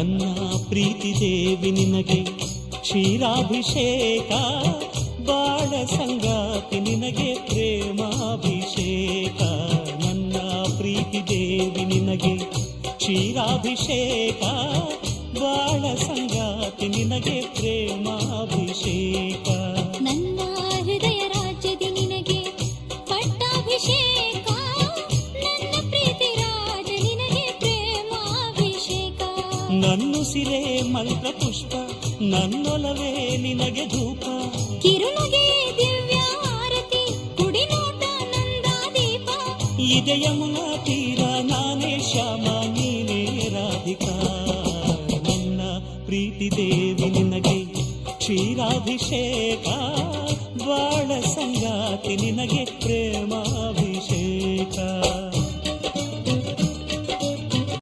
ನನ್ನ ಪ್ರೀತಿ ದೇವಿ ನಿನಗೆ ಕ್ಷೀರಾಭಿಷೇಕ, ಬಾಳ ಸಂಗಾತಿ ನಿನಗೆ ಪ್ರೇಮಾಭಿಷೇಕ. ನನ್ನ ಪ್ರೀತಿ ದೇವಿ ನಿನಗೆ ಕ್ಷೀರಾಭಿಷೇಕ, ಬಾಳ ಸಂಗಾತಿ ನಿನಗೆ ಪ್ರೇಮಾಭಿಷೇಕ. ನನ್ನ ಹೃದಯ ರಾಜ್ಯದಿ ನಿನಗೆ ಪಟ್ಟಾಭಿಷೇಕ, ನನ್ನ ಪ್ರೀತಿ ರಾಜ ನಿನಗೆ ಪ್ರೇಮಾಭಿಷೇಕ. ನನ್ನುಸಿರೇ ಮಂತ್ರ ಪುಷ್ಪ, ನನ್ನೊಲವೇ ನಿನಗೆ ಧೂಪ. ಕಿರುನಗೆ ದಿವ್ಯ ಆರತಿ, ಕುಡಿನೋಟ ನಂದಾದೀಪ. ಇದೆ ಯಮುನಾ ತೀರ, ನಾನೇ ಶ್ಯಾಮ ನೀನೇ ರಾಧಿಕಾ. ನನ್ನ ಪ್ರೀತಿ ದೇವಿ ನಿನಗೆ ಕ್ಷೀರಾಭಿಷೇಕ, ಬಾಳ ಸಂಗಾತಿ ನಿನಗೆ ಪ್ರೇಮಾಭಿಷೇಕ.